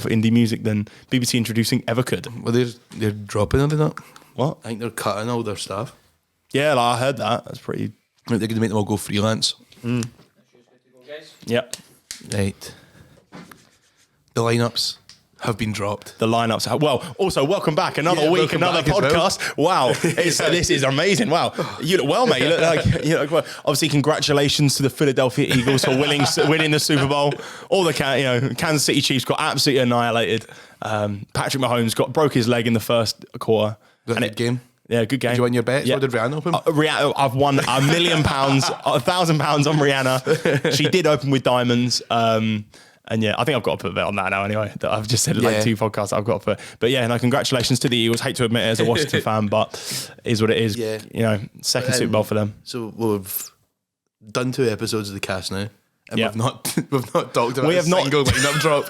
for indie music than BBC Introducing ever could. Well, they're dropping, are they not? What? I think they're cutting all their stuff. Yeah, like I heard that. That's pretty. I think they're going to make them all go freelance. Yep. Right. The lineups have been dropped. The lineups. Well, also welcome back. Another week, another podcast. Wow, this is amazing. Wow, you look well, mate. You look well. Obviously, congratulations to the Philadelphia Eagles for winning the Super Bowl. All the Kansas City Chiefs got absolutely annihilated. Patrick Mahomes broke his leg in the first quarter. Was that a good game? Yeah, good game. Did you win your bets? Yeah. What did Rihanna open? I've won £1 million, £1,000 on Rihanna. She did open with diamonds. And yeah, I think I've got to put a bit on that now anyway. That I've just said like 2 podcasts I've got to put. But yeah, no, congratulations to the Eagles. Hate to admit it as a Washington fan, but it is what it is. Yeah. Second Super Bowl for them. So we've done 2 episodes of the cast now. And Yeah. we've not talked about a single lineup drop.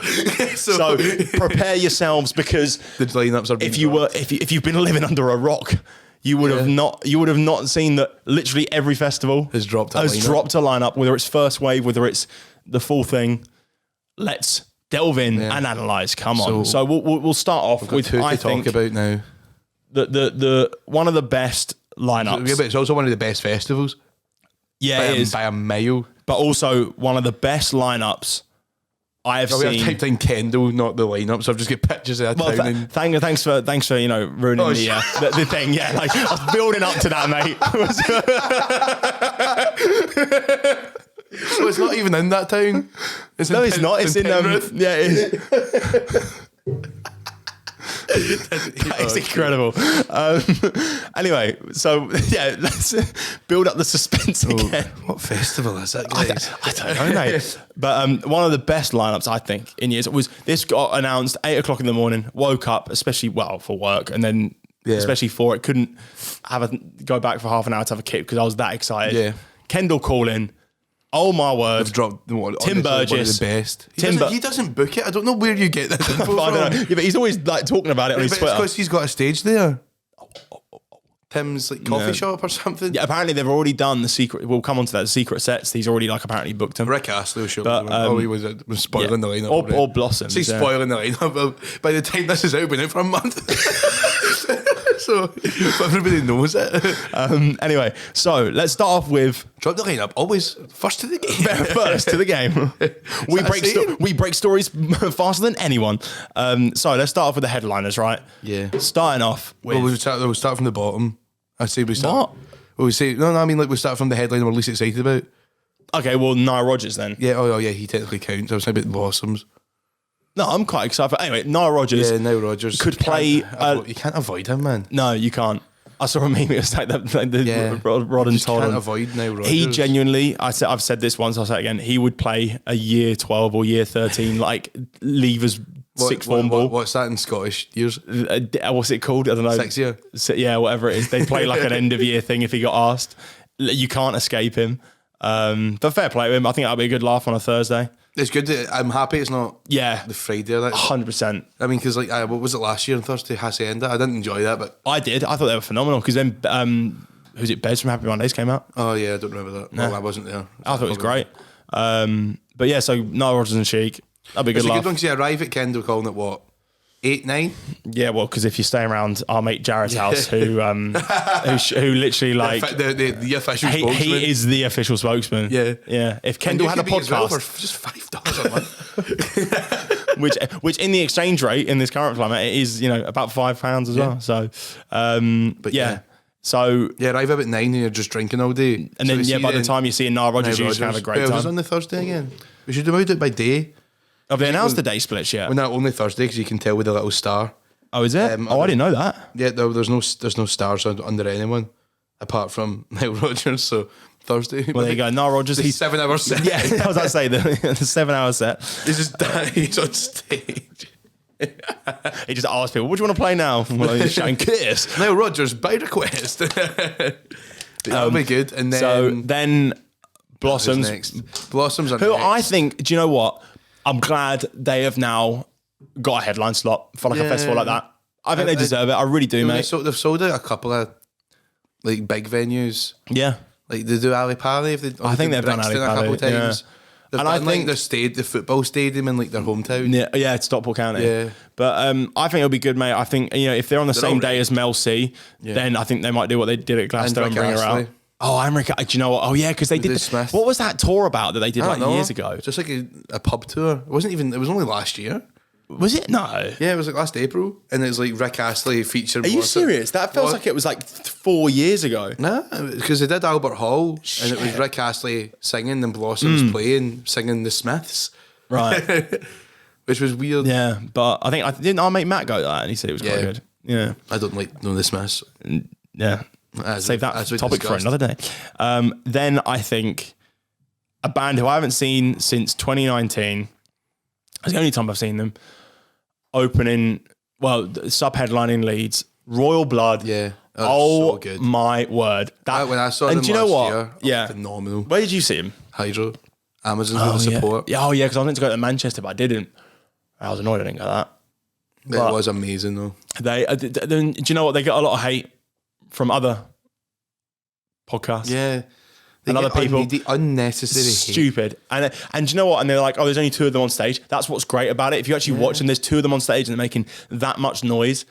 So prepare yourselves because the lineups are being if you've been living under a rock, you would have not seen that literally every festival has dropped a lineup, whether it's first wave, whether it's the full thing. Let's delve in and analyse. Come on. So we'll start off with 2 to talk about now. The one of the best lineups. Yeah, but it's also one of the best festivals. Yeah, it is by a mile. But also one of the best lineups I have seen. I typed in Kendall, not the lineup, so I've just got pictures of that town. Thanks for ruining the thing. Yeah, like I was building up to that, mate. So it's not even in that town. It's not. It's in yeah, it is. It's incredible. Anyway, so yeah, let's build up the suspense again. What festival is that, guys? I don't know, mate. But one of the best lineups I think in years was this got announced 8 o'clock in the morning. Woke up, especially for work, and then especially for it, couldn't go back for half an hour to have a kick because I was that excited. Yeah, Kendall calling. Oh my word! They've dropped Tim Burgess, one of the best. He doesn't book it. I don't know where you get this info I don't know. Yeah, but he's always like talking about it on his Twitter. It's because he's got a stage there. Tim's like coffee shop or something. Yeah, apparently they've already done the secret. We'll come on to that. The secret sets. He's already apparently booked them. Rick Astley showed he was spoiling the lineup. Or Blossoms. He's spoiling the lineup. By the time this is out, been out for a month. So everybody knows it. Anyway, so let's start off with drop the lineup. Always first to the game. First to the game. We break stories faster than anyone. So let's start off with the headliners, right? Yeah. Starting off with. Well, we'll start from the bottom. I say we start. What? Well, we say no. I mean, like we start from the headline we're least excited about. Okay, well, Nile Rodgers then. Yeah. Oh, yeah. He technically counts. I was saying about Blossoms. No, I'm quite excited. But anyway, Nile Rodgers. Yeah, Nile Rodgers could play. You can't avoid him, man. No, you can't. I saw a meme. It was like the Rod and Todd. Can't avoid Nile Rodgers. He genuinely. I've said this once. I'll say it again. He would play a year 12 or year 13, like leavers. Sixth form ball. What's that in Scottish years? What's it called? I don't know. 6 year. Yeah, whatever it is. They play like an end of year thing if he got asked. You can't escape him. But fair play to him. I think that'll be a good laugh on a Thursday. It's good. I'm happy it's not the Friday. 100%. I mean, because what was it last year on Thursday? Hacienda. I didn't enjoy that, but I did. I thought they were phenomenal because then who's it? Bez from Happy Mondays came out. Oh yeah, I don't remember that. No, I wasn't there. I thought it was great. But yeah, so Nile Rodgers and Sheik. That'd be a good laugh. It's a good one because you arrive at Kendall calling it what? 8, 9? Yeah, well, because if you're staying around our mate Jared's house, who literally like the official spokesman. He is the official spokesman. Yeah. If Kendall had a podcast for just $5 a month, which in the exchange rate in this current climate, it is about £5 as well. So, but yeah. So arrive about 9 and you're just drinking all day, and then by the time you see Nile Rodgers, you just have a great time. It was on the Thursday again. We should have moved it by day. Have they announced the day splits yet? Well, not only Thursday because you can tell with the little star. Oh, is it? I didn't know that. Yeah, there's no stars under anyone apart from Nile Rodgers. So Thursday. Well, there you go. Nile Rodgers. He's 7 hours set. Yeah, I was about to say the 7 hour set. He's on stage. He just asks people, "What do you want to play now?" Well, he's shouting "Kiss." Nile Rodgers by request. That'll be good. And then Blossoms. Next. Blossoms are who next. I think. Do you know what? I'm glad they have now got a headline slot for like a festival like that. I think they deserve it. I really do, mate. They've sold out a couple of like big venues. Yeah, like they do Ali Pali. I think they've done Ali Pali a couple of times. And I think the football stadium in like their hometown. Yeah, it's Stockport County. Yeah. But I think it'll be good, mate. I think, if they're on the same day as Mel C, then I think they might do what they did at Glasgow and bring her out. Oh, America. Do you know what? Oh, yeah, because they did what was that tour about that they did years ago? Just like a pub tour. It was only last year. Was it? No. Yeah, it was like last April. And it was like Rick Astley featured. Are you serious? That feels like it was like 4 years ago. Nah, because they did Albert Hall. Shit. And it was Rick Astley singing and Blossoms playing, singing The Smiths. Right. Which was weird. Yeah, but I think didn't our mate Matt go to that and he said it was quite good. Yeah. I don't like The Smiths. Yeah. Save that topic for another day. Then I think a band who I haven't seen since 2019, it's the only time I've seen them, sub-headlining Leeds, Royal Blood. Yeah. Oh, so good. My word. When I saw them last year, phenomenal. Where did you see him? Hydro. Amazon's support. Yeah, because I was meant to go to Manchester, but I didn't. I was annoyed I didn't go to that. It was amazing though. Do you know what? They get a lot of hate from other podcasts. Yeah. And other people. Unnecessary stupid. And do you know what? And they're like, oh, there's only 2 of them on stage. That's what's great about it. If you actually watch them, there's 2 of them on stage and they're making that much noise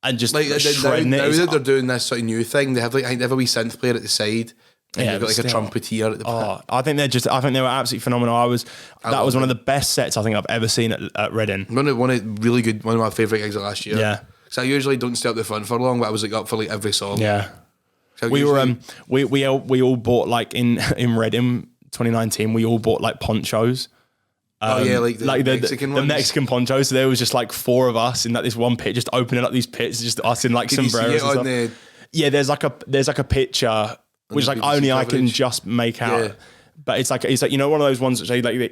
and just shredding now it. Now that they're doing this sort of new thing, they have like, I think they have a wee synth player at the side. And they've got like a trumpeter at the back. I think they were absolutely phenomenal. That was one of the best sets I think I've ever seen at Reading. One of my favourite gigs of last year. Yeah. So I usually don't stay up the front for long, but I was like up for like every song. Yeah. We all bought like in Reading 2019. We all bought like ponchos. Like the Mexican ones. The Mexican ponchos. So there was just like 4 of us in this one pit, just opening up these pits, just us in like sombreros and stuff. Yeah, there's like a picture which like only I can just make out. Yeah. But it's like one of those ones that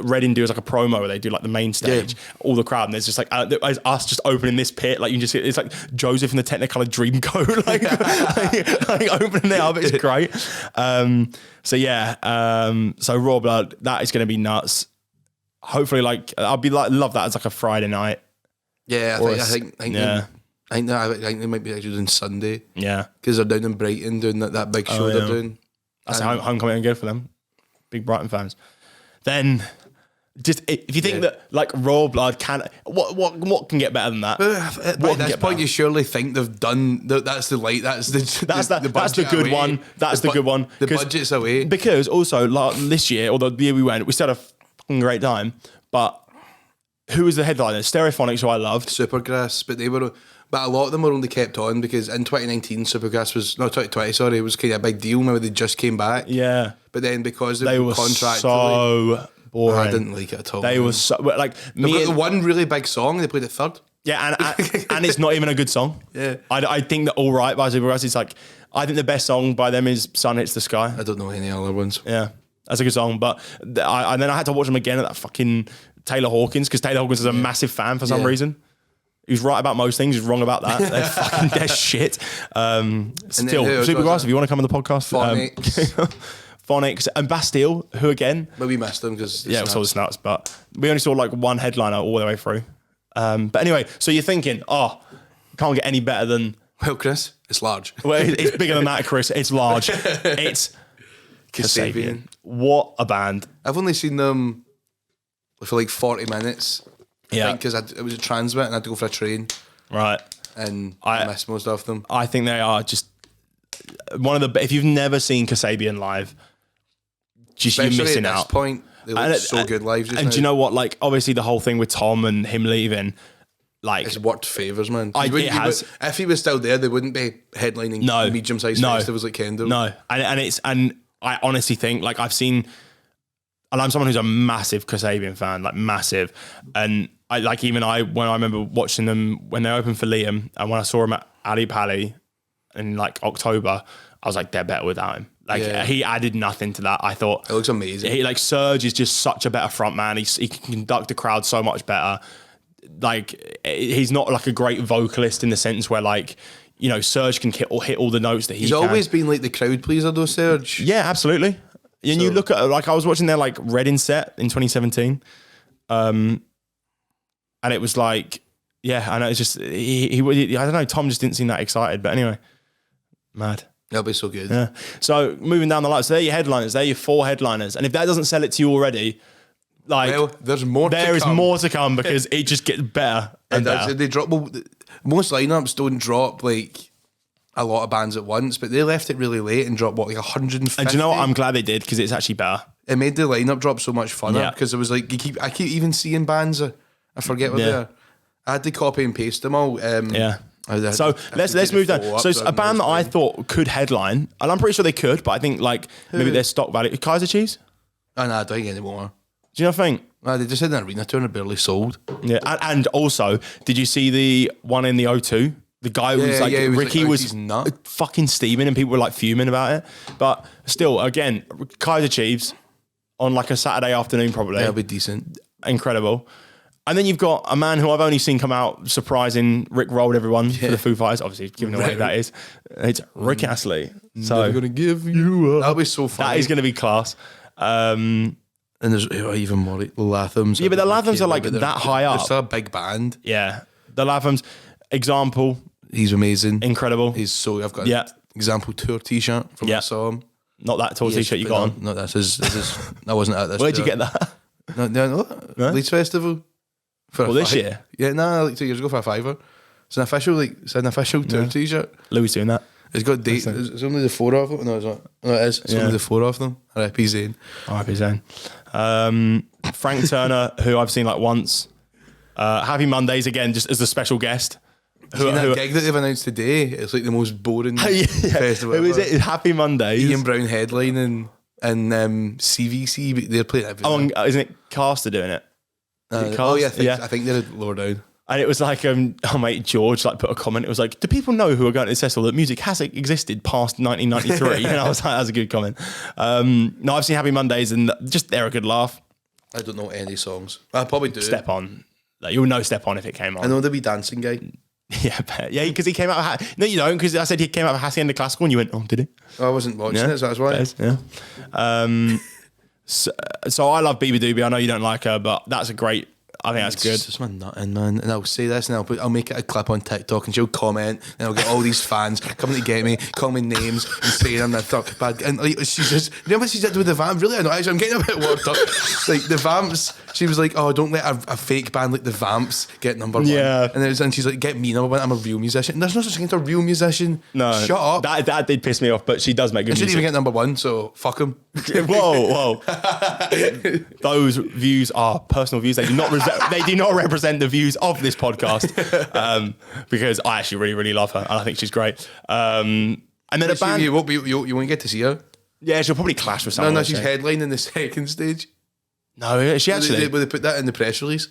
Reading do as like a promo where they do like the main stage, all the crowd, and there's just like us just opening this pit, like you can just see it's like Joseph in the Technicolor Dreamcoat, like opening it up. It's great. So Raw Blood, that is going to be nuts. Hopefully, like love that as like a Friday night. Yeah, I think they might be actually doing Sunday. Yeah, because they're down in Brighton doing that big show they're doing. That's homecoming and good for them. Big Brighton fans. Then, just if you think that like Raw Blood can, what can get better than that? At this point, you surely think they've done that's the good one. That's the good one. The budget's away because also this year, although the year we went, we still had a fucking great time. But who was the headliner? Stereophonics, who I loved. Supergrass, but a lot of them were only kept on because in 2019 Supergrass was 2020. It was kind of a big deal. Remember they just came back. Yeah, but then because they were so boring. I didn't like it at all. They were so like me. They've got the one really big song. They played it third. Yeah, and it's not even a good song. Yeah, I think that All Right by Supergrass is like, I think the best song by them is Sun Hits the Sky. I don't know any other ones. Yeah, that's a good song. But and then I had to watch them again at that fucking Taylor Hawkins because Taylor Hawkins is a massive fan for some reason. He was right about most things. He's wrong about that. They're shit. Still, Supergrass, if you want to come on the podcast. Phonics and Bastille, who again? But we missed them because... Yeah, it was all the nuts, but we only saw like one headliner all the way through. But anyway, so you're thinking, can't get any better than... Well, Chris, it's large. Well, it's bigger than that, Chris. It's large. It's Kasabian. What a band. I've only seen them for like 40 minutes. Yeah, because it was a transmit and I had to go for a train. Right, and I missed most of them. I think they are just one of the. If you've never seen Kasabian live, you're missing out. At this point, they look so good live. And do you know what? Like, obviously, the whole thing with Tom and him leaving, like, it's worked favours, man. It has. If he was still there, they wouldn't be headlining medium-sized festivals like Kendall. No, and I honestly think, like, I've seen. And I'm someone who's a massive Kasabian fan, like massive. And when I remember watching them when they opened for Liam, and when I saw him at Ali Pali in like October, I was like, they're better without him. Like he added nothing to that. I thought it looks amazing. Serge is just such a better front man. He can conduct a crowd so much better. Like he's not like a great vocalist in the sense where like, you know, Serge can hit all the notes that he's always been like the crowd pleaser though, Serge. Yeah, absolutely. And you look at, like, I was watching their, like, Reading set in 2017. And it was like, I know, it's just, he I don't know, Tom just didn't seem that excited. But anyway, mad. That'll be so good. Yeah. So moving down the line, so they're your headliners. They're your 4 headliners. And if that doesn't sell it to you already, like, Well, there's more. there is more to come because it just gets better and better. They drop. Well, most lineups don't drop like a lot of bands at once, but they left it really late and dropped like 150. And do you know what? I'm glad they did because it's actually better. It made the lineup drop so much funner because it was like I keep even seeing bands. I forget what they are. I had to copy and paste them all. So let's move down. So a band that I thought could headline, and I'm pretty sure they could, but I think like maybe their stock value. Kaiser Chiefs? Oh no, I don't think anymore. Do you not think? No, they just had an arena tour and barely sold. Yeah, and also, did you see the one in the O2? The guy was like, Ricky was fucking steaming and people were like fuming about it. But still, again, Kaiser Chiefs on like a Saturday afternoon probably. That'll be decent. Incredible. And then you've got a man who I've only seen come out surprising Rick rolled everyone for the Foo Fighters. Obviously, giving away who that is. It's Rick Astley. So I'm going to give you up. That'll be so funny. That is going to be class. And there's even more, the Lathams. Yeah, but the Lathams are like that high up. They're still a big band. Yeah. The Lathams, example. He's amazing. Incredible. He's so, I've got an example tour t-shirt from when I saw him. Not that tour t-shirt you got on. No, this is that wasn't at this. Where'd you get that? No? Leeds Festival. For this year? Yeah, no, like 2 years ago for a $5. It's an official tour t-shirt. Louis doing that. It's got dates. It's only the 4 of them. No, it's not. No, it is. It's only the 4 of them. R.I.P. Zane. R.I.P. Zane. Frank Turner, who I've seen like once. Happy Mondays again, just as a special guest. That gig that they've announced today, it's like the most boring festival ever. Who is it? Happy Mondays. Ian Brown headlining and CVC, but they're playing everything. Oh, isn't it Caster doing it? I think they're lower down. And it was like, oh mate, George like put a comment. It was like, do people know who are going to this festival that music has existed past 1993? And I was like, that's a good comment. No, I've seen Happy Mondays and just they're a good laugh. I don't know any songs. I probably do. Step On. Like, you'll know Step On if it came on. I know the wee dancing guy. Yeah, because he came out of... No, you don't, because I said he came out of Hassy and the Classical and you went, oh, did he? I wasn't watching it, so that's why. Yeah. So I love Biba Doobie. I know you don't like her, but that's a great... I think that's good. It's just my nutting, man. And I'll say this and I'll make it a clip on TikTok and she'll comment and I'll get all these fans coming to get me, call me names and saying I'm that talk bad. And like, she's just, you know what she did with the Vamps? Really? I know, actually, I'm getting a bit worked up. Like the Vamps, she was like, oh, don't let a fake band like the Vamps get number 1. Yeah. And she's like, get me number 1. I'm a real musician. And there's no such thing as a real musician. No. Shut up. That did piss me off, but she does make good music. She shouldn't even get number 1, so fuck him. Whoa. Those views are personal views. They do not represent the views of this podcast because I actually really, really love her and I think she's great. And then a band... You won't get to see her? Yeah, she'll probably clash with someone. No, she's headlining the second stage. No, she actually... They put that in the press release.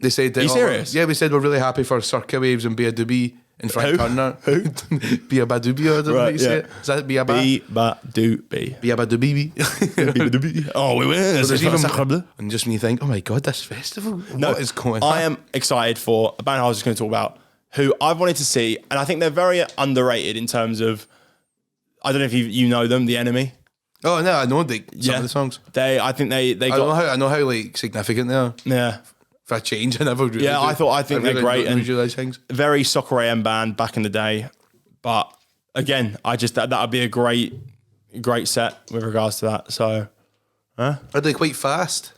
They said... Are you serious? Yeah, we said we're really happy for Circa Waves and Bia Doobie and Frank Turner. Who? Bia Badoobie, I don't know how you say it. Is that Bia Doobie? Bia Badoobie. Oh, we win. And just me think, oh my God, this festival? What is going on? I am excited for a band I was just going to talk about who I've wanted to see, and I think they're very underrated in terms of, I don't know if you know them, The Enemy. Oh, no, I know some of the songs. I think they got... I know how like significant they are. Yeah. For a change, I never really I think they're great and things. Very Soccer AM band back in the day. But again, I just that would be a great set with regards to that. So, Are they quite fast?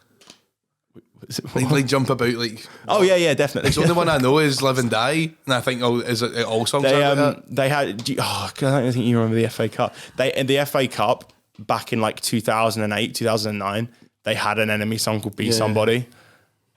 Like jump about like. Oh yeah, definitely. The only one I know is Live and Die, and I think is it all songs. They had. I don't think you remember the FA Cup. In the FA Cup back in like 2008, 2009, they had an Enemy song called "Be Somebody"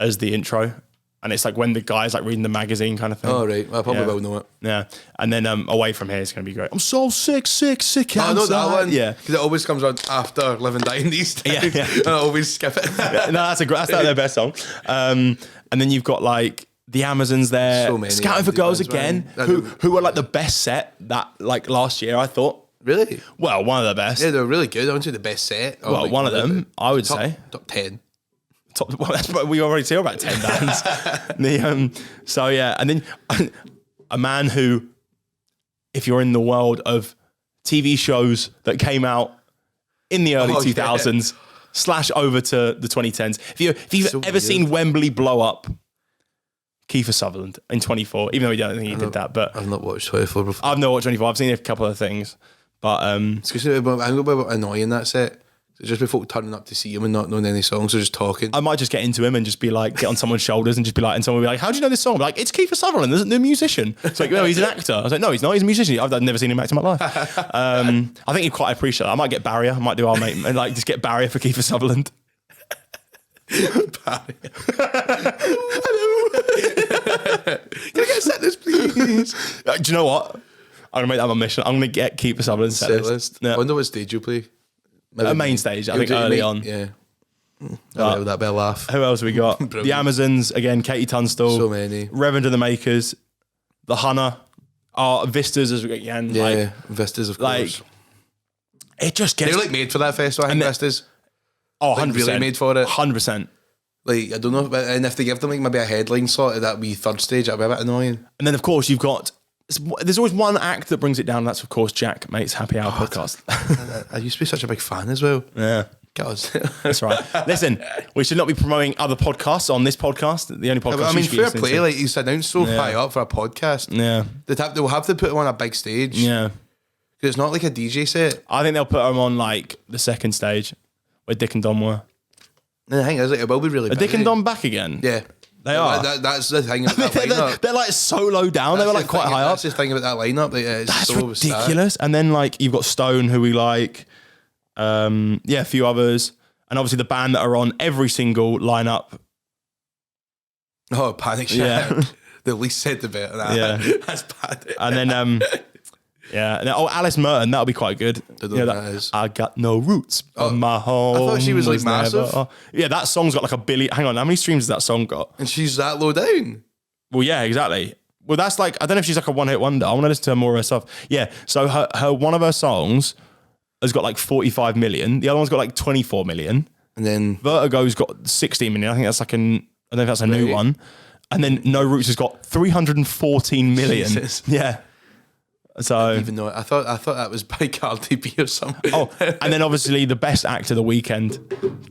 as the intro, and it's like when the guy's like reading the magazine kind of thing. Oh right, I probably will know it. Yeah, and then Away From Here is going to be great. I'm so sick outside. I know that one. Yeah, because it always comes on after Live and Die in these days. Yeah. And I always skip it. No, that's their best song. And then you've got like the Amazons there, so many Scouting for Girls again, who were like the best set that like last year I thought. Really? Well, one of the best. Yeah, they were really good. I wouldn't say the best set. Well, like one of them, I would say. Top 10. Well, that's what we already see about 10 bands. So yeah, and then a man who, if you're in the world of TV shows that came out in the early 2000s / over to the 2010s, if you've ever seen Wembley blow up, Kiefer Sutherland in 24, even though we don't think he did that. But I've not watched 24 before. I've not watched 24. I've seen a couple of things. But it's because I'm a little bit annoying that set. It's just before turning up to see him and not knowing any songs, or just talking. I might just get into him and just be like, get on someone's shoulders and just be like, and someone will be like, how do you know this song? I'm like, it's Kiefer Sutherland, the musician. It's like, no, he's an actor. I was like, no, he's not. He's a musician. I've never seen him act in my life. I think he'd quite appreciate that. I might get Barrier. I might do our mate and like just get Barrier for Kiefer Sutherland. Barrier. Hello. Can I get a set list, please? Do you know what? I'm gonna make that my mission. I'm gonna get Kiefer Sutherland's set list. Yeah. I wonder what stage you play. A main stage, I think early on. Yeah. That'd be a laugh. Who else have we got? The Amazons, again, Katie Tunstall. So many. Reverend of the Makers, The Hunter, Vistas as again. Yeah, like, Vistas, of course. It just gets... They're like made for that festival, I think, Vistas. Oh, 100%. Like really made for it. 100%. Like, I don't know, and if they give them like maybe a headline slot at that wee third stage, that'd be a bit annoying. And then, of course, you've got... There's always one act that brings it down, and that's, of course, Jack Mate's Happy Hour podcast. I used to be such a big fan as well. Yeah. God. That's right. Listen, we should not be promoting other podcasts on this podcast. The only podcast. I mean, fair play. Like, he's announced so high up for a podcast. Yeah. They'll have to put him on a big stage. Yeah. Because it's not like a DJ set. I think they'll put him on like the second stage where Dick and Dom were. And the thing is, like, it will be really Are Dick and Dom back again? Yeah. They are. That's the thing about that lineup. They're like so low down. They were like quite high up. That's the thing about that lineup. That's so ridiculous. And then like you've got Stone, who we like. A few others. And obviously the band that are on every single lineup. Oh, Panic Shack. Yeah. The least said the bit of that. Yeah. That's bad. And then Alice Merton, that'll be quite good. I don't know what that is. I got no roots on my home. I thought she was like massive. Yeah, that song's got like 1 billion. Hang on, how many streams has that song got? And she's that low down. Well, yeah, exactly. Well, that's like, I don't know if she's like a one-hit wonder. I want to listen to more of her stuff. Yeah, so her one of her songs has got like 45 million. The other one's got like 24 million. And then Vertigo's got 16 million. I think that's like I don't know if that's a new one. And then No Roots has got 314 million. Jesus. Yeah. So I didn't even know it. I thought that was by Cardi B or something. Oh, and then obviously the best act of the weekend,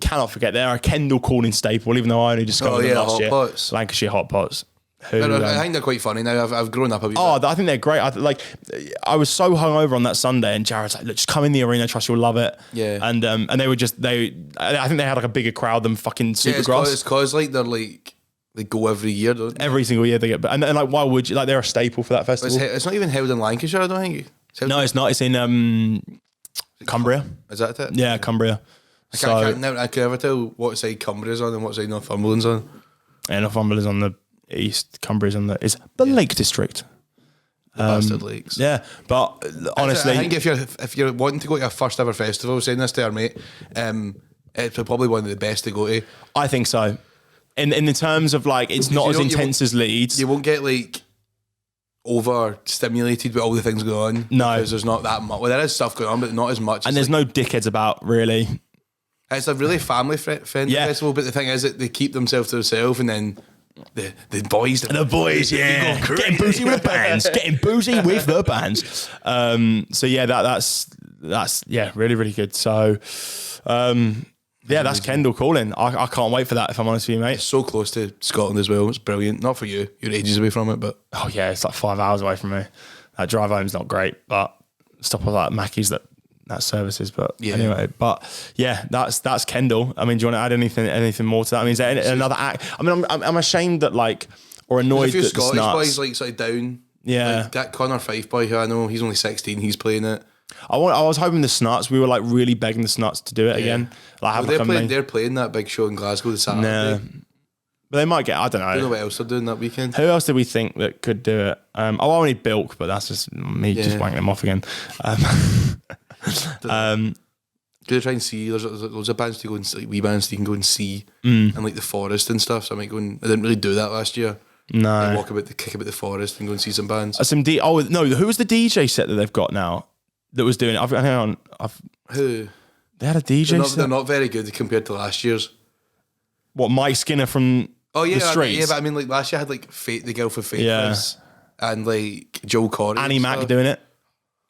cannot forget, they're a Kendall Corning staple, even though I only discovered them last year. Pots. Lancashire Hot Pots. I think they're quite funny now. I've grown up a bit. Oh, I think they're great. I was so hungover on that Sunday, and Jared's like, "Look, just come in the arena. Trust you'll love it." Yeah. And they were I think they had like a bigger crowd than fucking Supergrass. It's cause like they're like they go every year, don't they? Every single year they get, and like why would you? Like they're a staple for that festival. It's not even held in Lancashire, I don't think. No, it's not. It's in Cumbria. Is that it? Yeah, Cumbria. I can never tell what side Cumbria's on and what side Northumberland's on. And Northumberland's on the east, Cumbria's on the Lake District. Bastard Lakes. Yeah, but honestly, I think if you're wanting to go to a first ever festival, saying this to our mate, it's probably one of the best to go to. I think so. In the terms of like, it's not as intense as Leeds. You won't get like overstimulated with all the things going on. No, because there's not that much. Well, there is stuff going on, but not as much. And there's no dickheads about, really. It's a really family friendly festival, but the thing is that they keep themselves to themselves, and then the boys, yeah, getting boozy with the bands, So yeah, that's really, really good. So yeah, that's Kendall calling. I can't wait for that, if I'm honest with you, mate. It's so close to Scotland as well. It's brilliant. Not for you. You're ages away from it, but oh yeah, it's like 5 hours away from me. That drive home's not great, but stop with like Mackie's that services. But anyway, but yeah, that's Kendall. I mean, do you want to add anything more to that? I mean, is there another act? I mean, I'm ashamed that or annoyed that the Scottish Snuts boys like sort of down. Yeah, like that Connor Fife boy who I know, he's only 16. He's playing it. I was hoping the Snuts. We were like really begging the Snuts to do it again. Like, they're playing that big show in Glasgow this Saturday. But they might get. I don't know. I don't know what else they're doing that weekend. Who else did we think that could do it? I only Bilk, but that's just me just wanking them off again. Do they try and see? There's loads of bands to go and see, wee bands you can go and see, and like the forest and stuff. So I might go and I didn't really do that last year. No, kick about the forest and go and see some bands. Who was the DJ set that they've got now that was doing it? Who? They had a DJ set. They're not very good compared to last year's. What, Mike Skinner from the Streets? Yeah, but I mean, like last year I had like the girl for Faithless and like Joe Corey. Annie Mac doing it.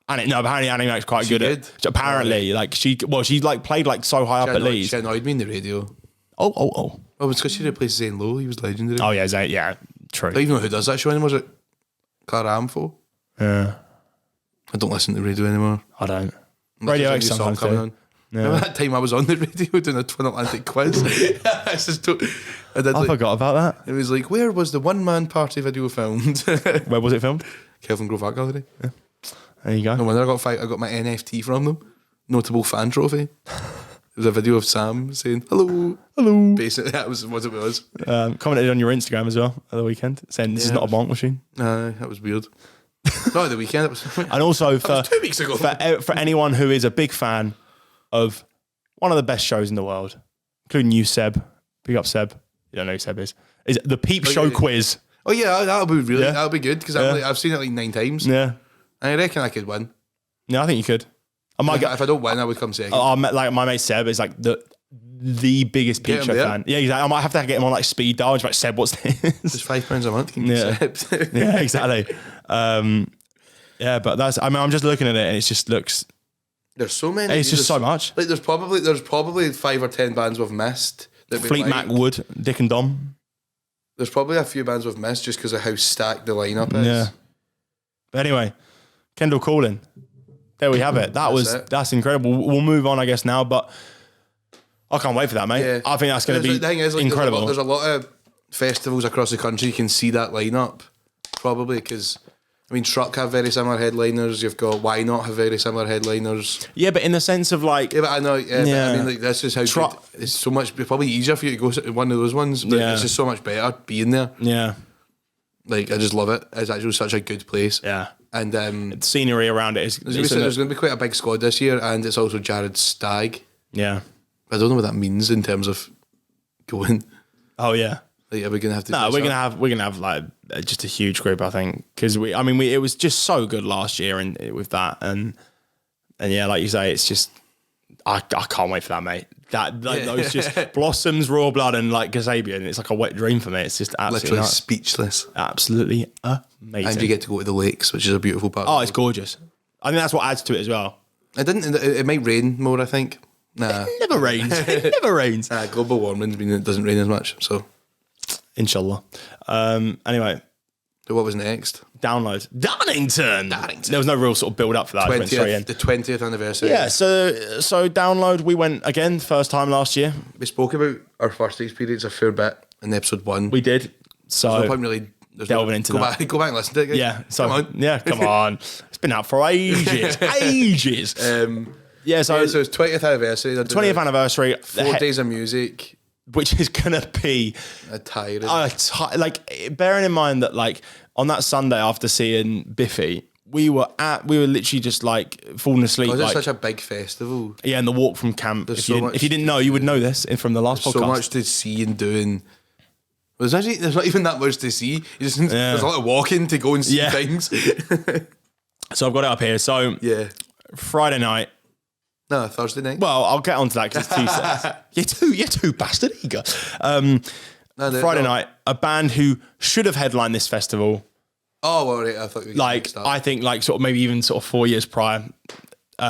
But apparently Annie Mac's quite good at it. Apparently, like she like played like so high up at Leeds. She annoyed me in the radio. Oh. Oh, it's because she replaced Zane Lowe. He was legendary. Oh yeah, Zane. Yeah, True. I don't even know who does that show anymore. Is it Clara Amfo? Yeah. I don't listen to radio anymore. I don't. Unless Radio there's a X new song sometimes coming do. on. Yeah. Remember that time I was on the radio doing a Twin Atlantic quiz? I forgot about that. It was like, where was the one-man party video filmed? Where was it filmed? Kelvin Grove Art Gallery. Yeah. There you go. No wonder I got my NFT from them. Notable fan trophy. It was a video of Sam saying, hello. Hello. Basically, that was what it was. Commented on your Instagram as well at the weekend, saying this is not a bonk machine. That was weird. Not at the weekend. It was, and also for 2 weeks ago. For anyone who is a big fan of one of the best shows in the world, including you, Seb. Big up, Seb. You don't know who Seb is the Peep Show quiz. Oh yeah, that'll be good because I've seen it like 9 times. Yeah, and I reckon I could win. Yeah, I think you could. If I don't win, I would come second. Like my mate Seb is like the biggest Peep Show fan. Yeah, exactly. I might have to get him on like speed dial. Just like, Seb, what's this? Just £5 a month. Yeah, exactly. Yeah, but I'm just looking at it and it just looks. There's so many. It's just so much. Like there's probably 5 or 10 bands we've missed. Fleet Mac Wood, Dick and Dom. There's probably a few bands we've missed just because of how stacked the lineup is. Yeah. But anyway, Kendall Calling. There we have it. That's incredible. We'll move on, I guess, now, but I can't wait for that, mate. Yeah. I think that's going to be incredible. There's a lot of festivals across the country you can see that lineup, probably, because I mean, Truck have very similar headliners. You've got Why Not have very similar headliners. Yeah, but in the sense of like... Yeah, but I know. Yeah, but I mean, like, this is how it's so much... It's probably easier for you to go to one of those ones, but it's just so much better being there. Yeah. Like, I just love it. It's actually such a good place. Yeah. And the scenery around it is... There's going to be quite a big squad this year, and it's also Jared Stagg. Yeah. I don't know what that means in terms of going. Oh, yeah. Like, are we going to have to... No, we're gonna have like just a huge group, I think, because it was just so good last year and with that, and yeah, like you say, it's just I can't wait for that, mate. Those just Blossoms, Raw Blood, and like Kasabian. It's like a wet dream for me. It's just absolutely literally speechless. Absolutely amazing. And you get to go to the lakes, which is a beautiful part. Oh, it's gorgeous. I think that's what adds to it as well. It might rain more, I think. Nah, it never rains. It never rains. Global warming means it doesn't rain as much, so. Inshallah. Anyway. So what was next? Download. Darlington. There was no real sort of build up for that. The 20th anniversary. Yeah, so Download, we went again, first time last year. We spoke about our first experience a fair bit in episode 1. We did. So there's no point really delving into that. Go back and listen to it, guys. Yeah. So, come on. Yeah, come on. It's been out for ages. Ages. So it's 20th anniversary. 20th anniversary. 4 days of music. Which is going to be tiring. Like, bearing in mind that, like, on that Sunday after seeing Biffy, we were literally just like falling asleep. It's like, such a big festival. Yeah, and the walk from camp. If you didn't know, you would know this from the last podcast. So much to see and doing. There's not even that much to see. There's a lot of walking to go and see things. So I've got it up here. So Friday night. No, Thursday night. Well, I'll get onto that because it's 2 sets. You're too bastard eager. Friday night, a band who should have headlined this festival. Oh, well, right. I thought you were I think like sort of maybe even sort of 4 years prior.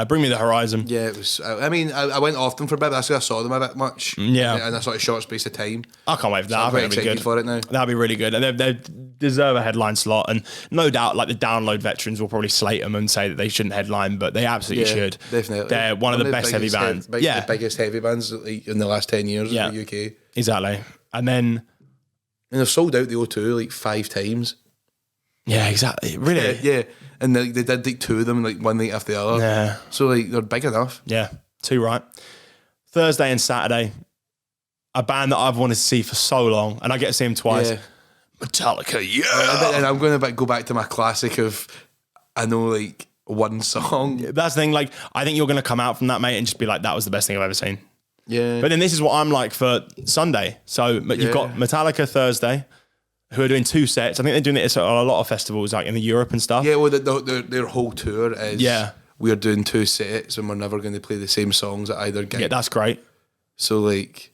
Bring Me the Horizon. Yeah, it was. I mean, I went often for a bit. That's why I saw them a bit much. Yeah, in a sort of short space of time. I can't wait for that. So I'm very excited for it now. That'd be really good, and they deserve a headline slot. And no doubt, like the Download veterans will probably slate them and say that they shouldn't headline, but they absolutely should. Definitely, they're one of the best heavy bands. The biggest heavy bands in the last 10 years in the UK. Exactly, and then they've sold out the O2 like 5 times. Yeah, exactly. Really? Yeah. And they did like 2 of them like one night after the other. Yeah. So like they're big enough. Yeah, 2 right. Thursday and Saturday, a band that I've wanted to see for so long, and I get to see them twice. Yeah. Metallica, yeah. And I'm going to go back to my classic of, I know like one song. That's the thing, like, I think you're going to come out from that, mate, and just be like, that was the best thing I've ever seen. Yeah. But then this is what I'm like for Sunday. So you've got Metallica Thursday, who are doing 2 sets. I think they're doing it at a lot of festivals, like in the Europe and stuff. Yeah, well, their whole tour is we're doing 2 sets and we're never going to play the same songs at either gig. Yeah, that's great. So like,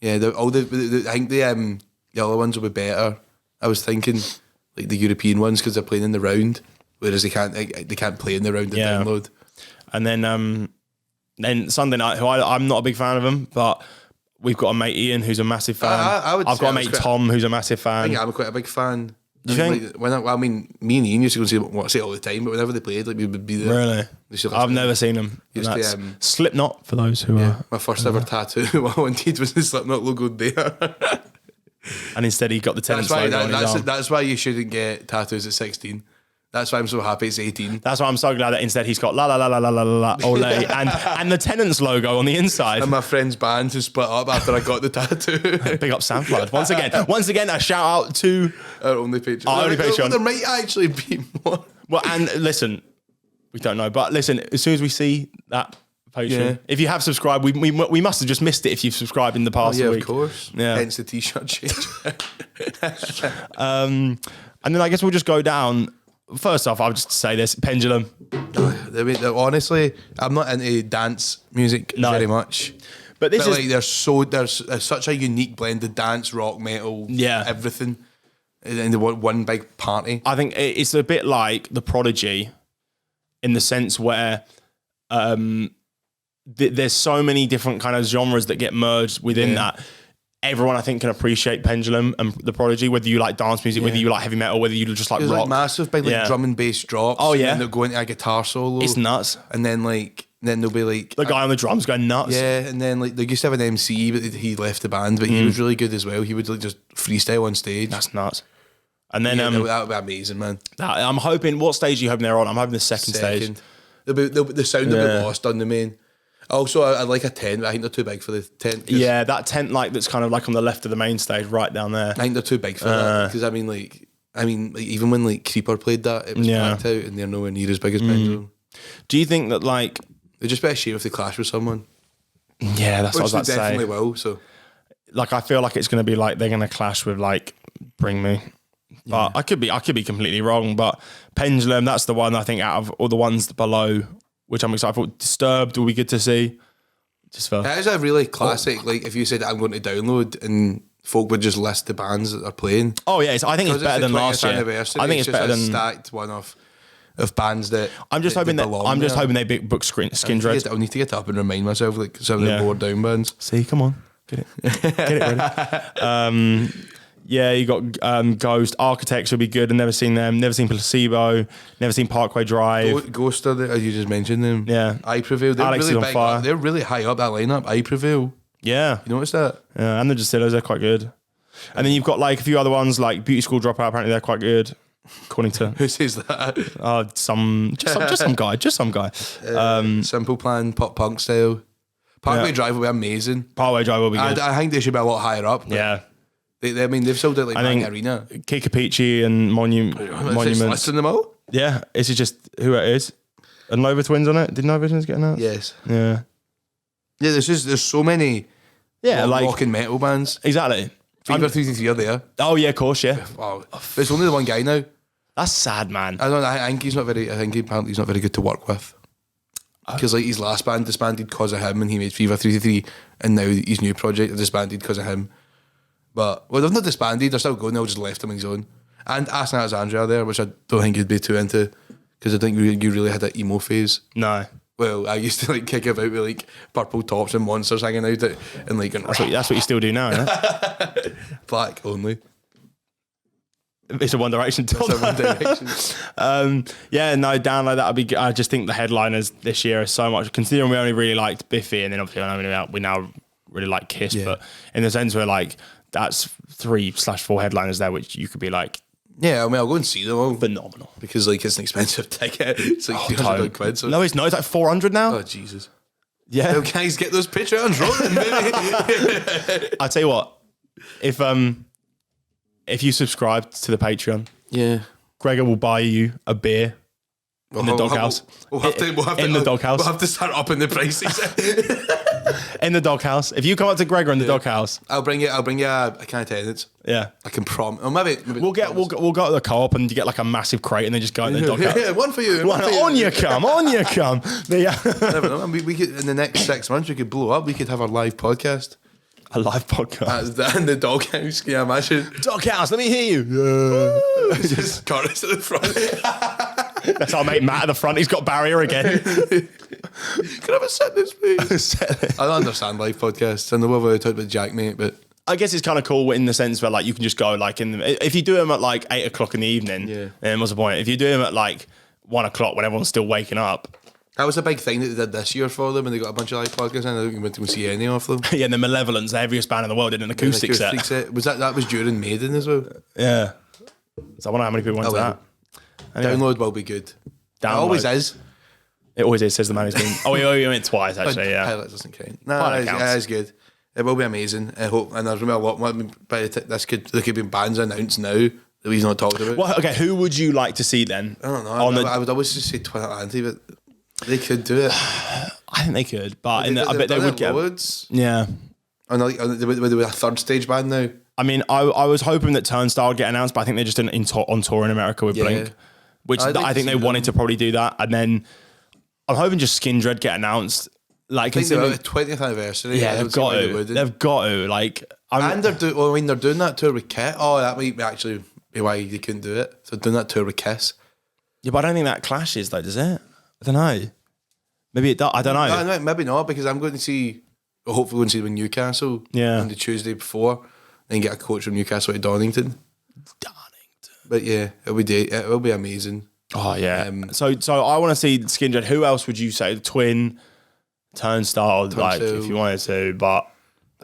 I think the other ones will be better. I was thinking like the European ones because they're playing in the round, whereas they can't play in the round and Download. And then Sunday night, who I'm not a big fan of them, but We've got a mate Ian who's a massive fan. I've got a mate Tom who's a massive fan. I think I'm quite a big fan. Do you think? Like, me and Ian used to go and see it all the time, but whenever they played, like we would be there. Really? I've never seen them. That's Slipknot for those who are. My first ever tattoo I wanted was the Slipknot logo there. And instead he got the tennis logo on his arm. That's why you shouldn't get tattoos at 16. That's why I'm so happy it's 18. That's why I'm so glad that instead he's got la la la la la la la ole and the Tenants logo on the inside. And my friend's band who split up after I got the tattoo. Big up Soundflood. Once again, a shout out to our only Patreon. There might actually be more. Well, and listen, we don't know, but listen, as soon as we see that Patreon, if you have subscribed, we must have just missed it if you've subscribed in the past week. Of course. Yeah. Hence the t-shirt change. And then I guess we'll just go down. First off, I'll just say this: Pendulum. Honestly, I'm not into dance music very much. But this is like there's such a unique blend of dance, rock, metal, everything in the one big party. I think it's a bit like The Prodigy, in the sense where there's so many different kind of genres that get merged within that. Everyone, I think, can appreciate Pendulum and The Prodigy, whether you like dance music, whether you like heavy metal, whether you just like rock. Like massive big drum and bass drops. Oh, yeah. And then they'll go into a guitar solo. It's nuts. And then they'll be like... The guy on the drums going nuts. Yeah, and then like they used to have an MC, but he left the band, but he was really good as well. He would like just freestyle on stage. That's nuts. And then... that would be amazing, man. I'm hoping... What stage are you hoping they're on? I'm hoping the second stage. The sound will be lost on the main. Also, I like a tent, but I think they're too big for the tent. Yeah, that tent that's kind of like on the left of the main stage, right down there. I think they're too big for that because I mean, even when like Creeper played that, it was packed out, and they're nowhere near as big as Pendulum. Do you think that like they'd just be a shame if they clash with someone? Yeah, that's what I was about to say. Definitely will. So, like, I feel like it's going to be like they're going to clash with like Bring Me. But I could be completely wrong. But Pendulum, that's the one I think out of all the ones below, which I'm excited for. Disturbed will be good to see. That is a really classic. Like if you said I'm going to download and folk would just list the bands that are playing. Oh yeah, I think it's better than last year. I think it's better than stacked one of bands that I'm just hoping they book Skindred. I'll need to get up and remind myself like some of the more down bands. See, come on, get it ready. Yeah, you got Ghost, Architects will be good. I've never seen them. Never seen Placebo. Never seen Parkway Drive. Ghost, as you just mentioned them. Yeah, I Prevail. They're Alex really is on fire. They're really high up that lineup. I Prevail. Yeah, you notice that? Yeah, and the Distillos, they're quite good. And then you've got like a few other ones like Beauty School Dropout. Apparently, they're quite good. According to who says that? Just some guy. Simple Plan, pop punk style. Parkway Drive will be amazing. Parkway Drive will be good. I think they should be a lot higher up. Yeah. I mean, they've sold it like Bang Arena. Kikapichi and Monuments. Listen them all? Yeah. Is it just who it is? And Nova Twins on it? Did Nova Twins get announced? Yes. Yeah. Yeah, there's so many rock and metal bands. Exactly. Fever 333 are there. Oh, yeah, of course, yeah. Wow. There's only the one guy now. That's sad, man. I think he's not very good to work with. Because like his last band disbanded because of him and he made Fever 333 and now his new project is disbanded because of him. But, they've not disbanded, they're still going, they'll just left him on his own. And Aston Alexandria there, which I don't think you'd be too into, because I think you really had that emo phase. No. Well, I used to like kick about with like purple tops and monsters hanging out and like... That's what you still do now, yeah? Black only. It's a One Direction top. It's a One Direction. Download that would be good. I just think the headliners this year are so much, considering we only really liked Biffy and then obviously we now really like Kiss, but in the sense where like, that's 3/4 headliners there, which you could be like, yeah, I mean, I'll go and see them all. Phenomenal. Because like it's an expensive ticket. It's like £300. So. No, it's not. It's like 400 now. Oh Jesus. Yeah. So guys, get those Patreons rolling, baby. I tell you what, if you subscribe to the Patreon, Gregor will buy you a beer in the doghouse. We'll have to start upping the prices. In the doghouse. If you come up to Gregor in the doghouse, I'll bring you a can of attendance. Yeah, I can prom. Or maybe we'll go to the co-op and you get like a massive crate and then just go in the doghouse. Yeah, one for you. On you come. Never know. We could in the next 6 months we could blow up. We could have our live podcast. A live podcast in the doghouse. Can you imagine? Doghouse. Let me hear you. Yeah. Just Curtis at the front. That's our mate Matt at the front. He's got barrier again. Can I have a sit in this, please? I don't understand live podcasts. I know we've already talked about Jack, mate, but I guess it's kind of cool in the sense where like you can just go like if you do them at like 8 o'clock in the evening, then what's the point? If you do them at like 1 o'clock when everyone's still waking up. That was a big thing that they did this year for them, and they got a bunch of live podcasts, and I don't think we went to see any of them. Yeah, and the Malevolence, the heaviest band in the world, did an acoustic set. Was that was during Maiden as well? Yeah. So I wonder how many people went to that. Anyway. Download will be good. It always is. It always is, says the man who's been. Oh, you went twice, actually, yeah. Pilot doesn't count. No, it is good. It will be amazing. I hope, and there's a lot more. There could be bands announced now that we've not talked about. Well, okay, who would you like to see then? I don't know. I would always just say Twin Atlantic, but they could do it. I think they could, but I bet they would get. Loads. Yeah. And they would a third stage band now. I mean, I was hoping that Turnstile would get announced, but I think they're just on tour in America with Blink, which I think they wanted to probably do that. And then I'm hoping just Skin Dread get announced. Like, I think they're 20th anniversary. Yeah, they've got to. They've got to. Like, and they're doing that tour with Kiss. Oh, that might actually be why they couldn't do it. So doing that tour with Kiss. Yeah, but I don't think that clashes though, does it? I don't know. Maybe it does. I don't know. No, maybe not, because I'm going to see. Hopefully, going to see them in Newcastle. Yeah. On the Tuesday before, and get a coach from Newcastle to Donington. But yeah, it will be amazing. Oh yeah. So I want to see Skin Dread. Who else would you say? Twin, Turnstile, like if you wanted to, but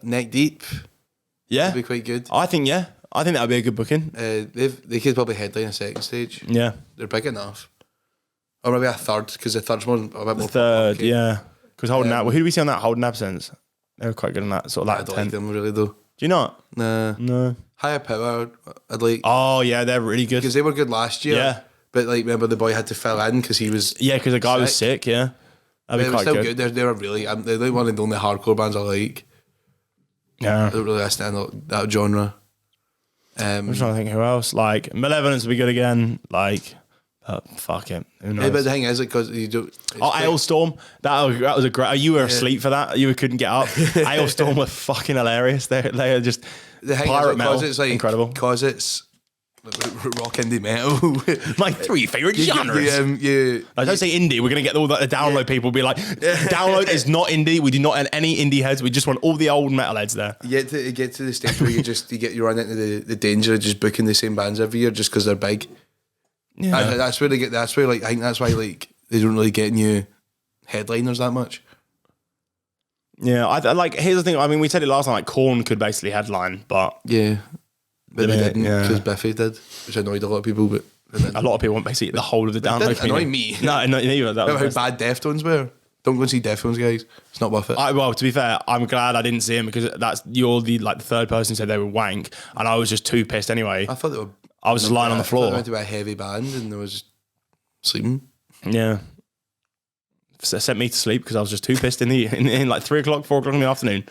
Neck Deep. Yeah, would be quite good. I think that would be a good booking. They could probably headline a second stage. Yeah, they're big enough. Or maybe a third, because the third's a bit more. The third, yeah. Because Holding Out. Well, who do we see on that? Holding Absence. They were quite good on that sort of. I don't like them really though. Do you not? Nah. No. Higher Power. I'd like. Oh yeah, they're really good because they were good last year. Yeah. But like, remember the boy had to fill in because he was. Yeah, because the guy was sick. Yeah. That'd be quite good. They were really. They're like one of the only hardcore bands I like. Yeah. I don't really understand that genre. I'm trying to think who else. Like Malevolence would be good again. Like. Fuck it. Who knows? Yeah, but the thing is, because you do. Hailstorm. That was a great. You were asleep for that. You couldn't get up. Hailstorm were fucking hilarious. They are just the pirate metal. It's like, incredible. Because it's rock indie metal. My three favorite genres. I don't say indie. We're gonna get all the download people be like, download is not indie. We do not have any indie heads. We just want all the old metal heads there. You get to the stage where you run into the danger of just booking the same bands every year just because they're big. Yeah, that's where they get. That's where I think that's why they don't really get new headliners that much. Yeah, I like. Here's the thing. I mean, we said it last time. Like, Korn could basically headline, but but they didn't because Biffy did, which annoyed a lot of people. But a lot of people want basically the whole of the download. Didn't annoy me. No, neither. That was how bad Deftones were. Don't go and see Deftones, guys. It's not worth it. Well, to be fair, I'm glad I didn't see them because you're the third person who said they were wank, and I was just too pissed anyway. I thought they were. I was just lying on the floor. I went to a heavy band and I was just sleeping. Yeah. Sent me to sleep because I was just too pissed in like 3 o'clock, 4 o'clock in the afternoon.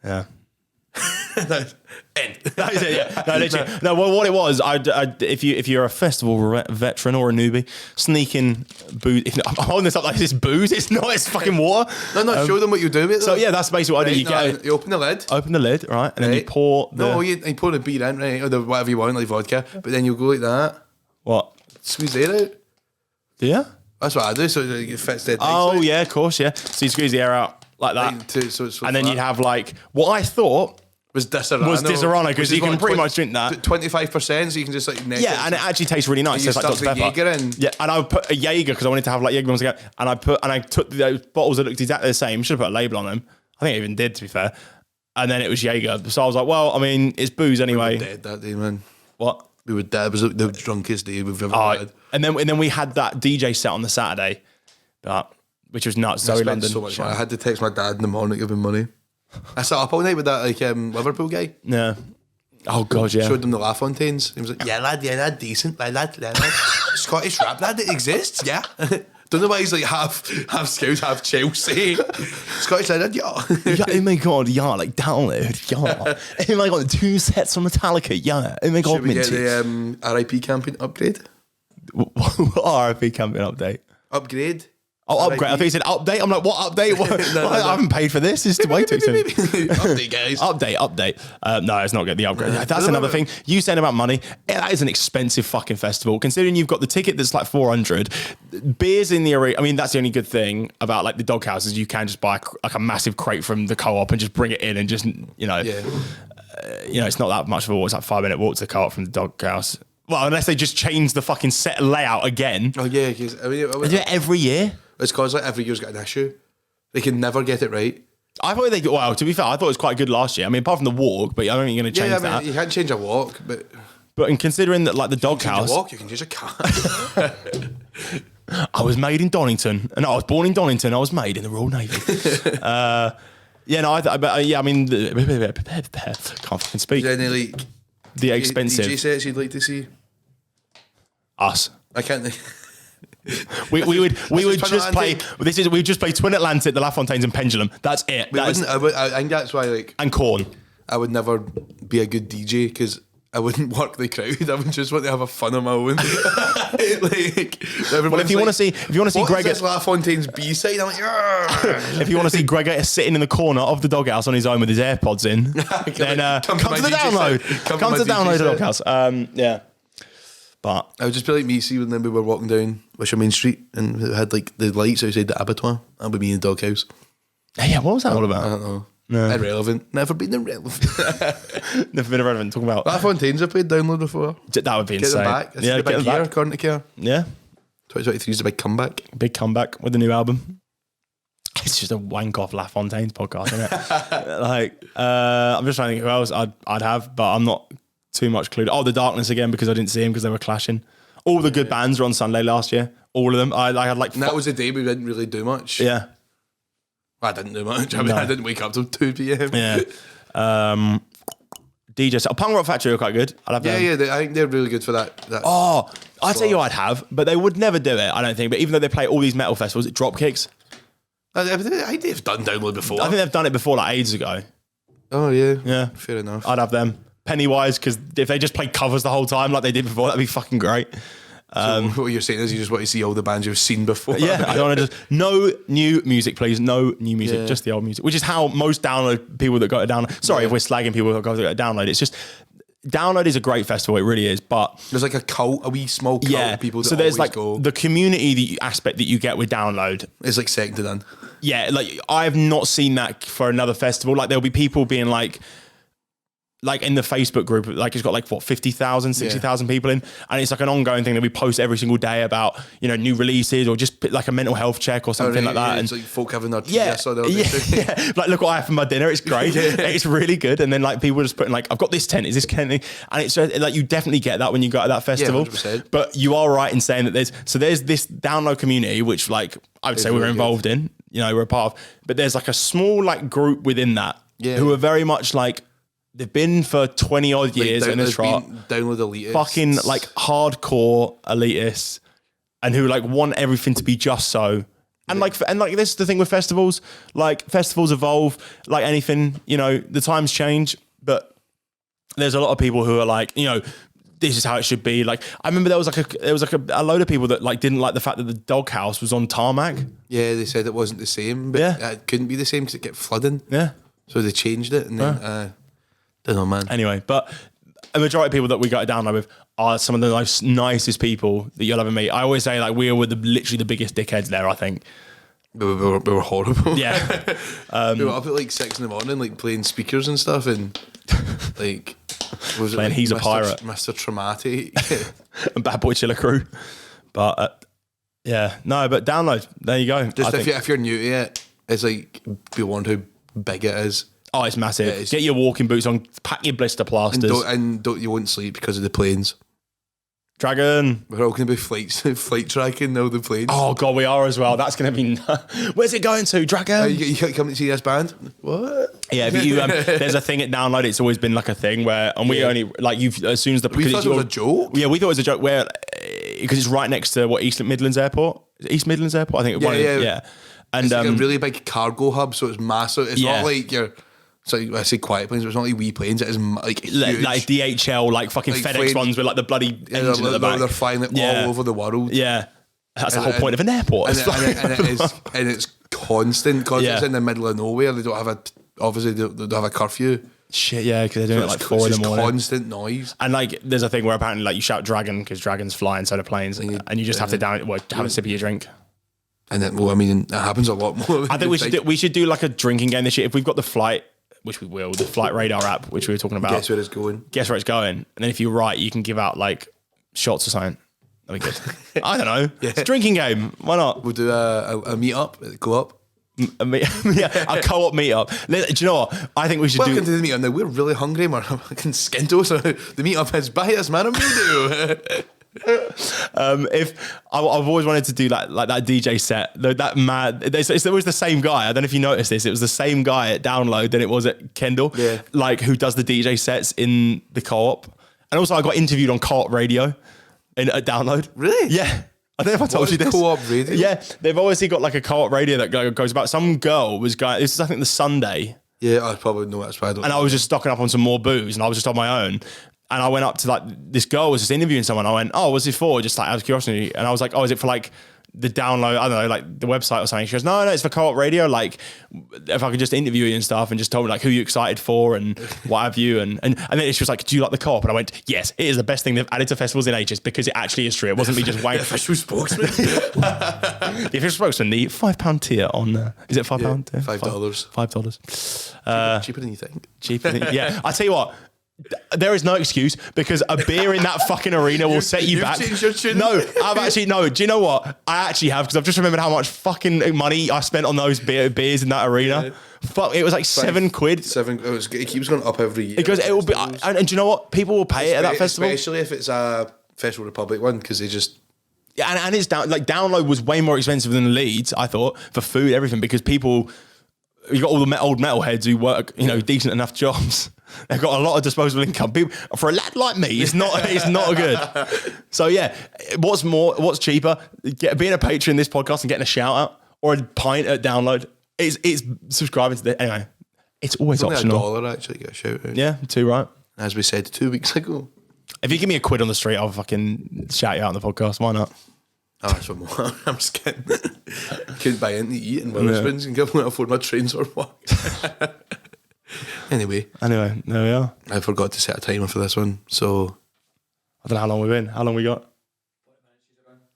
Yeah. End. That is it, yeah. No, literally. No, well, what it was, if you're a festival veteran or a newbie, sneaking booze. I'm holding this up like this booze. It's not. It's fucking water. No. Show them what you do with it. So yeah, that's basically what I do. You open the lid. Open the lid, right, and then you pour. You pour the beer in, right, or whatever you want, like vodka. But then you go like that. What? Squeeze the air out. Do you? That's what I do. So it fits dead. Oh yeah, of course, yeah. So you squeeze the air out like that, and then you'd have like what I thought. Was Disaronno because you can pretty much drink that 25%, so you can just like and it actually tastes really nice. It's like Dr. Pepper. Jaeger in. Yeah, and I put a Jaeger because I wanted to have like Jaeger bombs again, and I took those bottles that looked exactly the same. Should have put a label on them. I think I even did, to be fair. And then it was Jaeger, so I was like, well, I mean, it's booze anyway. We were dead that day, man. What? We were dead. It was the drunkest day we've ever had. And then we had that DJ set on the Saturday, which was nuts. Zoe London. So much money. I had to text my dad in the morning to give him money. I sat up all night with that Liverpool guy. Yeah. Oh god, yeah. Showed them the LaFontaines. He was like, yeah, lad, decent, lad. Scottish rap, lad, it exists, yeah. Don't know why he's like half Scouse, half Chelsea. Scottish lad, yeah. Oh my god, yeah, like download, yeah. Oh my god, 2 sets from Metallica, yeah. Oh my god, should we get the RIP campaign upgrade? RIP campaign update? Upgrade. Oh, upgrade. I think he said update. I'm like, what update? What? I haven't paid for this. It's way too soon. Update, guys. Update. No, it's not good. The upgrade. That's another thing. You saying about money, that is an expensive fucking festival. Considering you've got the ticket that's like 400, beers in the arena. I mean, that's the only good thing about like the doghouse is you can just buy like a massive crate from the co-op and just bring it in and just, it's not that much of a walk. It's like 5-minute walk to the co-op from the doghouse. Well, unless they just change the fucking set layout again. Oh yeah, because they do it every year. It's because like every year's got an issue. They can never get it right. I thought well, to be fair, I thought it was quite good last year. I mean, apart from the walk, but I don't think you're going to change that. You can't change a walk, but in considering that, like the doghouse, you can change a car. I was made in Donington, and I was born in Donington. I was made in the Royal Navy. I mean, can't fucking speak. Is there any like the expensive DJ sets you'd like to see? Us. I can't think. We would just play. We'd just play Twin Atlantic, the LaFontaines, and Pendulum. That's it. I think that's why and Corn. I would never be a good DJ because I wouldn't work the crowd. I would just want to have a fun of my own. If you want to see Greg at LaFontaine's B-side, I'm like, if you want to see Greg sitting in the corner of the doghouse on his own with his AirPods in, then come to the download. Come to download the doghouse. Yeah. But I would just be like me, see when then we were walking down Wisher Street and it had like the lights outside the abattoir. That would be in the doghouse. Yeah, what was that all about? I don't know. No. Irrelevant. Never been irrelevant. Never been irrelevant. Talking about LaFontaine's I played download before. That would be get insane. Them back. That's the big year, according to Care. Yeah. 2023 is the big comeback. Big comeback with the new album. It's just a wank off LaFontaine's podcast, isn't it? I'm just trying to think who else I'd have, but I'm not too much clued. Oh, The Darkness again because I didn't see him because they were clashing. All the good bands were on Sunday last year. All of them. I had like. And that was the day we didn't really do much. Yeah. I didn't do much. I mean, I didn't wake up till 2 p.m. Yeah. DJ Punk Rock Factory were quite good. I'd have them. I think they're really good for that. Oh, I'd tell you I'd have, but they would never do it, I don't think. But even though they play all these metal festivals, Dropkicks. I think they've done Download before. I think they've done it before like ages ago. Oh, yeah. Yeah. Fair enough. I'd have them. Pennywise, because if they just played covers the whole time like they did before, that'd be fucking great. So what you're saying is you just want to see all the bands you've seen before. Yeah, I don't want to just no new music, please. No new music, just the old music. Which is how most download people that go to download. Sorry if we're slagging people that go to download. It's just download is a great festival. It really is. But there's like a wee small cult of people that so there's always like go. The community aspect that you get with download. It's like second to none. Yeah, like I've not seen that for another festival. Like there'll be people being like in the Facebook group, like it's got like 50,000, 60,000 people in, and it's like an ongoing thing that we post every single day about new releases or just like a mental health check or something like that. Yeah, and it's like folk having their like look what I have for my dinner. It's great. It's really good. And then like people just putting like I've got this tent. Is this tent? And it's like you definitely get that when you go to that festival. 100%. But you are right in saying that there's this download community which like I would say we're involved in. We're a part of, but there's like a small like group within that who are very much like. They've been for 20 odd years in this trot. Download elitists. Fucking like hardcore elitists and who like want everything to be just so. And like this is the thing with festivals. Like festivals evolve like anything, the times change, but there's a lot of people who are like, this is how it should be. Like I remember there was a load of people that like didn't like the fact that the doghouse was on tarmac. Yeah, they said it wasn't the same, but it couldn't be the same because it kept flooding. Yeah. So they changed it and then don't know, man. Anyway, but a majority of people that we got to download with are some of the nicest people that you'll ever meet. I always say like we were literally the biggest dickheads there, I think. We were horrible. Yeah. We were up at like 6 a.m, like playing speakers and stuff and like was playing He's a Pirate. Mr. Traumatic. And Bad Boy Chiller Crew. But but download. There you go. Just if you're new to it, it's like be wondering how big it is. Oh, it's massive. Get your walking boots on, pack your blister plasters. And don't you won't sleep because of the planes. Dragon. We're all going to be flight tracking all the planes. Oh, God, we are as well. That's going to be... Where's it going to, Dragon? You come to see this band? What? Yeah, but there's a thing at Download. It's always been like a thing where... And we only... Like, as soon as the... We thought it was a joke? Yeah, we thought it was a joke where... Because it's right next to, East Midlands Airport? Is it East Midlands Airport? I think... Yeah. And, it's like a really big cargo hub, so it's massive. It's not like you're... So I say quiet planes, but it's not like wee planes. It is like huge. Like DHL, like fucking like FedEx ones with like the bloody engine at the back. They're flying all over the world. Yeah. That's the whole point of an airport. And it's constant because it's in the middle of nowhere. They don't have they don't have a curfew. Shit, yeah, because they're doing it like 4 in the morning. Constant noise. And like, there's a thing where apparently like you shout dragon because dragons fly inside of planes, and you just have to have a sip of your drink. And then, it happens a lot more. I think we should do like a drinking game this year. If we've got the flight, which we will, the flight radar app, which we were talking about. Guess where it's going. And then if you're right, you can give out like shots or something. That'd be good. I don't know. Yeah. It's a drinking game. Why not? We'll do a meet up, go up. A co-op meetup. Do you know what? I think we should Welcome to the meetup. Now we're really hungry. We're fucking skint, so the meetup is by us, man. I'm gonna do. I've always wanted to do like that DJ set, that mad. It was the same guy. I don't know if you noticed this. It was the same guy at Download than it was at Kendall. Yeah. Like who does the DJ sets in the co-op, and also I got interviewed on co-op radio at Download. Really? Yeah. I don't know if I told you this. Co-op radio? Yeah, they've obviously got like a co-op radio that goes about. Some girl was going. This is I think the Sunday. Yeah, I probably know that's why I don't. And I was just stocking up on some more booze, and I was just on my own. And I went up to like this girl was just interviewing someone. I went, "Oh, what's it for?" Just like out of curiosity. And I was like, "Oh, is it for like the download? I don't know, like the website or something." She goes, "No, it's for co-op radio. Like, if I could just interview you and stuff, and just tell me like who you're excited for and what have you." And then she was like, "Do you like the co-op?" And I went, "Yes, it is the best thing they've added to festivals in ages because it actually is true. It wasn't me just wanking." Official spokesman. The official spokesman. The £5 tier on. Is it £5? Yeah, $5. $5. Cheaper than you think. Cheaper than yeah. I tell you what. There is no excuse because a beer in that fucking arena will set you back. No, I've actually no. Do you know what? I actually have because I've just remembered how much fucking money I spent on those beers in that arena. Yeah. Fuck, it was like £7. It keeps going up every year. Because it will be, and do you know what? People will pay it at that festival, especially if it's a Festival Republic one because they just. Yeah, and it's Download was way more expensive than Leeds. I thought for food, everything because people. You got all the old metalheads who work, decent enough jobs. They've got a lot of disposable income. People, for a lad like me, it's not good. So yeah, what's cheaper? Being a patron in this podcast and getting a shout out, or a pint at Download? It's subscribing to the anyway. It's always optional. $1 actually get a shout out. Yeah, too right. As we said 2 weeks ago. If you give me a quid on the street, I'll fucking shout you out on the podcast. Why not? Oh, that's one more. I'm just kidding. Couldn't buy anything to eat in Witherspoons and can't afford my trains or what. Anyway, there we are. I forgot to set a timer for this one, so I don't know how long we've been. How long we got?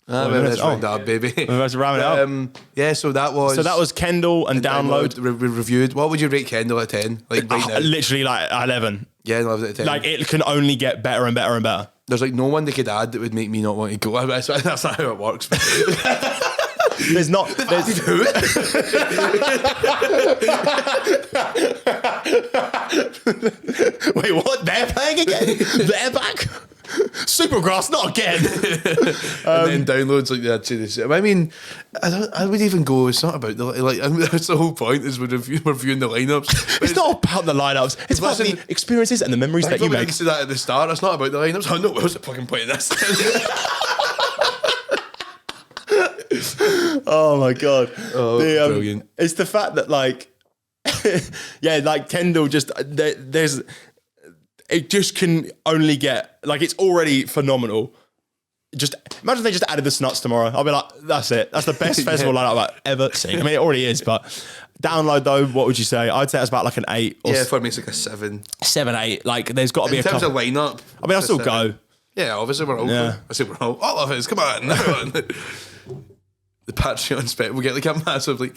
40 minutes. Round up, baby. Let's round it up. Yeah, so that was Kendall and Download. We reviewed. What would you rate Kendall at 10? Like right now? Literally like 11. Yeah, 11 out of 10. Like it can only get better and better and better. There's like no one they could add that would make me not want to go. That's not how it works. There's not. Wait, what? They're playing again? They're back? Supergrass, not again. And then Downloads like that to this. I mean, I would even go. It's not about that's the whole point is we're reviewing the lineups. It's not about the lineups. It's about the experiences and the memories that you make. I said that at the start. It's not about the lineups. Oh no, what's the fucking point of this? Oh my god! Brilliant! It's the fact that like, yeah, like Kendall just there's. It just can only get like it's already phenomenal. Just imagine they just added the Snuts tomorrow. I'll be like, that's it. That's the best festival lineup I've ever seen. I mean, it already is, but Download though, what would you say? I'd say it's about like an 8. Yeah, for me it's like a 7. 7, 8. Like there's got to be a couple. In terms of lineup, I mean, I'll still go. Yeah, obviously we're all. Yeah. I say we're all of us. Come on. The Patreon spec, we get like a massive I'm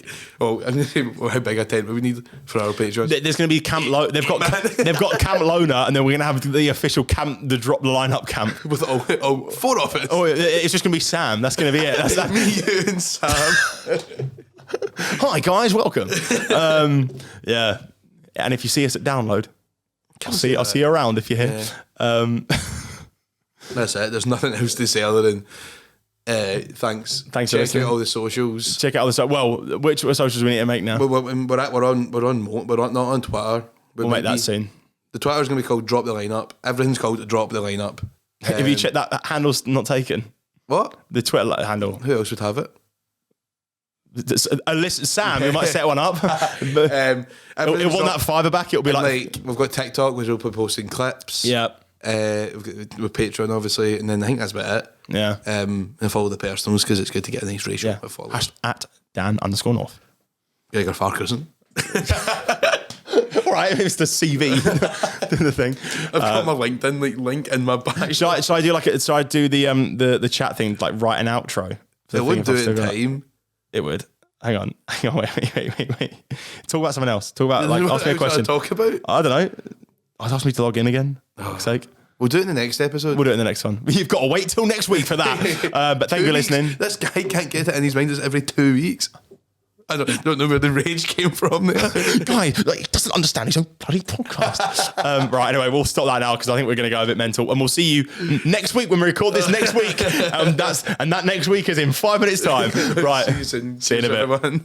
gonna say how big a tent we need for our Patreon. There's gonna be Camp Lona. They've got Camp Lona, and then we're gonna have the official camp, the drop the lineup camp with all 4 of us. Oh, it's just gonna be Sam. That's gonna be it. That's me, you, and Sam. Hi guys, welcome. Yeah, and if you see us at Download, I'll see you around if you're here. Yeah. That's it. There's nothing else to say other than. Thanks. Check out all the socials. Check out all the socials. Well, which socials we need to make now? We're not on Twitter. We'll make that soon. The Twitter's going to be called Drop the Lineup. Everything's called Drop the Lineup. Have you checked that handle's not taken? What? The Twitter handle. Who else would have it? Sam, we might set one it want that fiver back. It'll be like we've got TikTok, which we'll be posting clips. Yeah. with Patreon, obviously, and then I think that's about it. Yeah. And follow the personals because it's good to get a nice ratio of followers. At Dan_North. Gregor Farquharson. All right, it's the CV, the thing. I've got my LinkedIn link in my bag. Should I do the chat thing, like write an outro? It would do it in time. It would. Hang on, wait. Talk about something else. Talk about ask me a question. Talk about? I don't know. Ask me to log in again. For fuck's sake. We'll do it in the next episode. We'll do it in the next one. You've got to wait till next week for that. But thank you for listening. This guy can't get it in his mind. It's every 2 weeks. I don't know where the rage came from there. Guy, he doesn't understand his own bloody podcast. Right, anyway, we'll stop that now because I think we're going to go a bit mental. And we'll see you next week when we record this next week. That next week is in 5 minutes' time. Right. See you in a bit.